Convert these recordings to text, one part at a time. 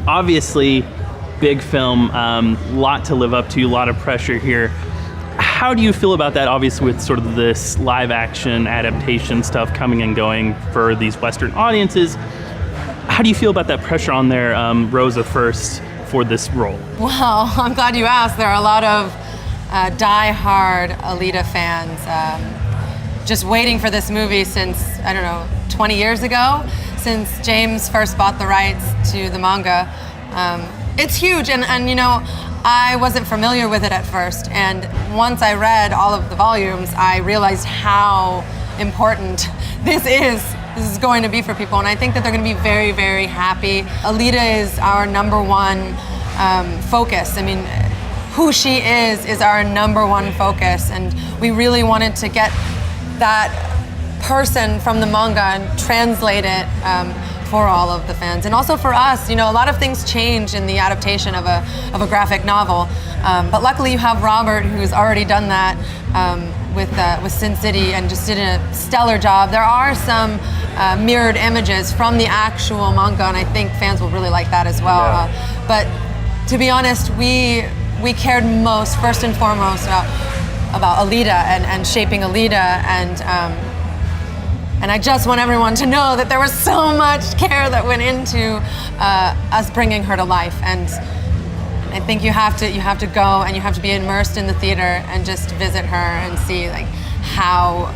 Obviously, big film, lot to live up to, a lot of pressure here. How do you feel about that, obviously, with sort of this live action adaptation stuff coming and going for these Western audiences? How do you feel about that pressure on there, Rosa, first, for this role? Well, I'm glad you asked. There are a lot of die-hard Alita fans just waiting for this movie since, 20 years ago, since James first bought the rights to the manga. It's huge, and I wasn't familiar with it at first, and once I read all of the volumes, I realized how important this is going to be for people, and I think that they're going to be very, very happy. Alita is our number one focus. I mean, who she is our number one focus, and we really wanted to get that person from the manga and translate it for all of the fans, and also for us. A lot of things change in the adaptation of a graphic novel, but luckily you have Robert, who's already done that with Sin City and just did a stellar job. There are some mirrored images from the actual manga, and I think fans will really like that as well. Yeah. But to be honest, we cared most, first and foremost, about Alita and shaping Alita, and I just want everyone to know that there was so much care that went into us bringing her to life. And I think you have to go and you have to be immersed in the theater and just visit her and see like how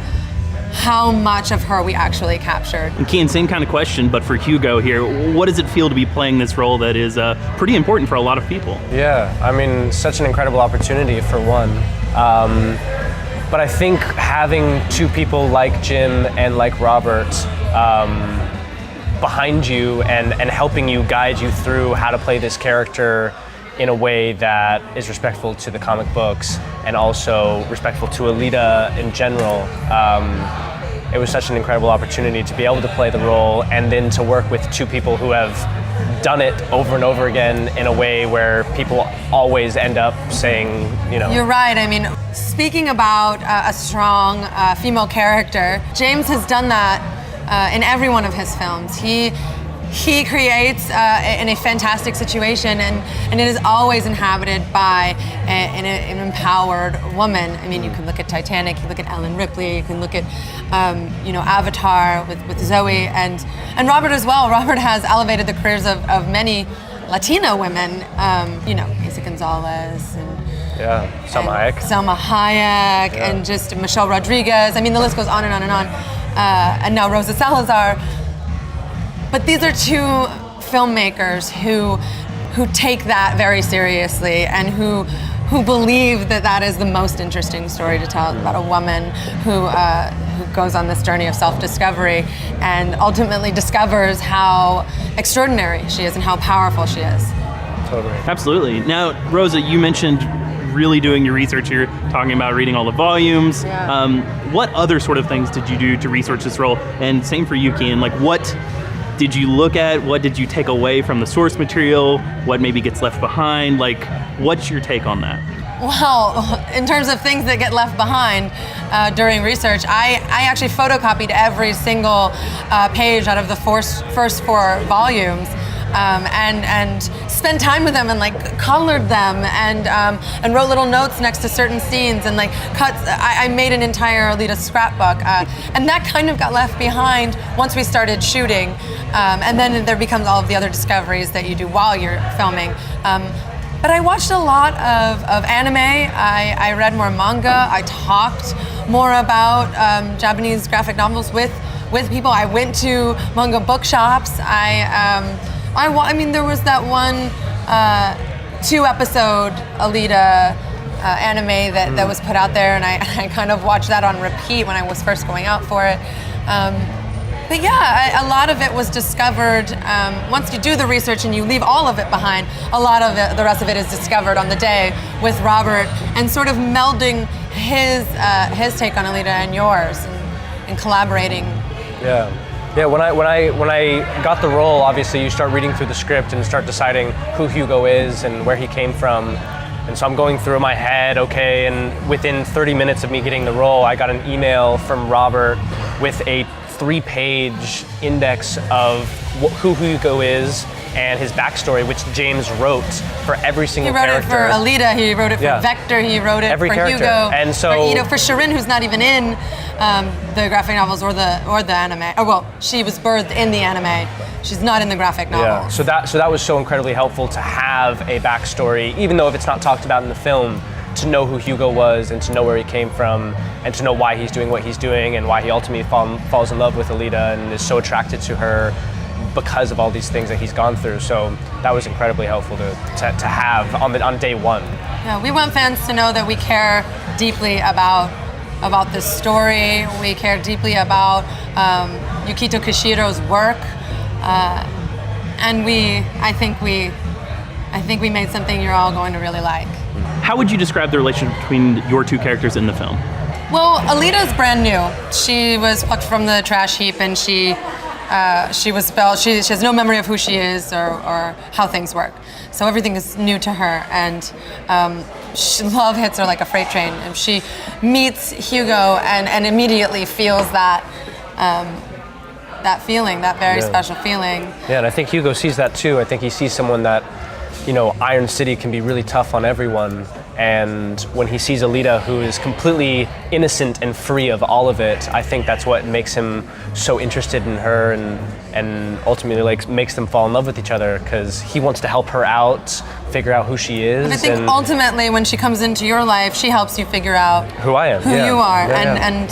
much of her we actually captured. And Keean, same kind of question, but for Hugo here, what does it feel to be playing this role that is pretty important for a lot of people? Yeah, I mean, such an incredible opportunity for one. But I think having two people like Jim and like Robert behind you and helping you, guide you through how to play this character in a way that is respectful to the comic books and also respectful to Alita in general. It was such an incredible opportunity to be able to play the role and then to work with two people who have done it over and over again in a way where people always end up saying, You're right. I mean, speaking about a strong female character, James has done that in every one of his films. He creates in a fantastic situation, and it is always inhabited by an empowered woman. I mean, you can look at Titanic, you look at Ellen Ripley, you can look at Avatar with Zoe, and Robert as well. Robert has elevated the careers of many Latina women, Isa Gonzalez and Selma Hayek, and just Michelle Rodriguez. I mean, the list goes on and on and on. And now Rosa Salazar. But these are two filmmakers who take that very seriously and who believe that is the most interesting story to tell about a woman who goes on this journey of self-discovery and ultimately discovers how extraordinary she is and how powerful she is. Totally. Absolutely. Now, Rosa, you mentioned really doing your research here, talking about reading all the volumes. Yeah. What other sort of things did you do to research this role? And same for you, Keean. Like, what did you look at? What did you take away from the source material? What maybe gets left behind? Like, what's your take on that? Well, in terms of things that get left behind during research, I actually photocopied every single page out of the first four volumes. And spent time with them and colored them and wrote little notes next to certain scenes and cuts. I made an entire Alita scrapbook, and that kind of got left behind once we started shooting. And then there becomes all of the other discoveries that you do while you're filming. But I watched a lot of anime. I read more manga. I talked more about Japanese graphic novels with people. I went to manga bookshops. I mean, there was that one 2-episode Alita anime that was put out there, and I kind of watched that on repeat when I was first going out for it. But yeah, a lot of it was discovered once you do the research and you leave all of it behind. A lot of it, the rest of it, is discovered on the day with Robert and sort of melding his take on Alita and yours and collaborating. Yeah. Yeah, when I got the role, obviously you start reading through the script and start deciding who Hugo is and where he came from. And so I'm going through in my head, okay, and within 30 minutes of me getting the role, I got an email from Robert with a 3-page index of who Hugo is and his backstory, which James wrote for every single character. He wrote it for Alita, he wrote it for Yeah. Vector, he wrote it Every for character. Hugo, And so- for Shirin, who's not even in the graphic novels or the anime. Oh, well, she was birthed in the anime. She's not in the graphic novel. Yeah, so that was so incredibly helpful to have a backstory, even though if it's not talked about in the film, to know who Hugo was and to know where he came from and to know why he's doing what he's doing and why he ultimately falls in love with Alita and is so attracted to her because of all these things that he's gone through. So that was incredibly helpful to have on day one. Yeah, we want fans to know that we care deeply about this story. We care deeply about Yukito Kishiro's work, and I think we made something you're all going to really like. How would you describe the relationship between your two characters in the film? Well, Alita's brand new. She was plucked from the trash heap, and she was spelled. She has no memory of who she is or how things work. So everything is new to her, and love hits her like a freight train. And she meets Hugo and immediately feels that feeling, that very special feeling. Yeah, and I think Hugo sees that too. I think he sees someone that, Iron City can be really tough on everyone. And when he sees Alita, who is completely innocent and free of all of it, I think that's what makes him so interested in her and ultimately makes them fall in love with each other, because he wants to help her out, figure out who she is. And I think ultimately when she comes into your life, she helps you figure out who I am, who you are. Yeah,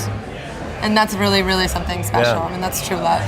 And that's really, really something special. Yeah. I mean, that's true love.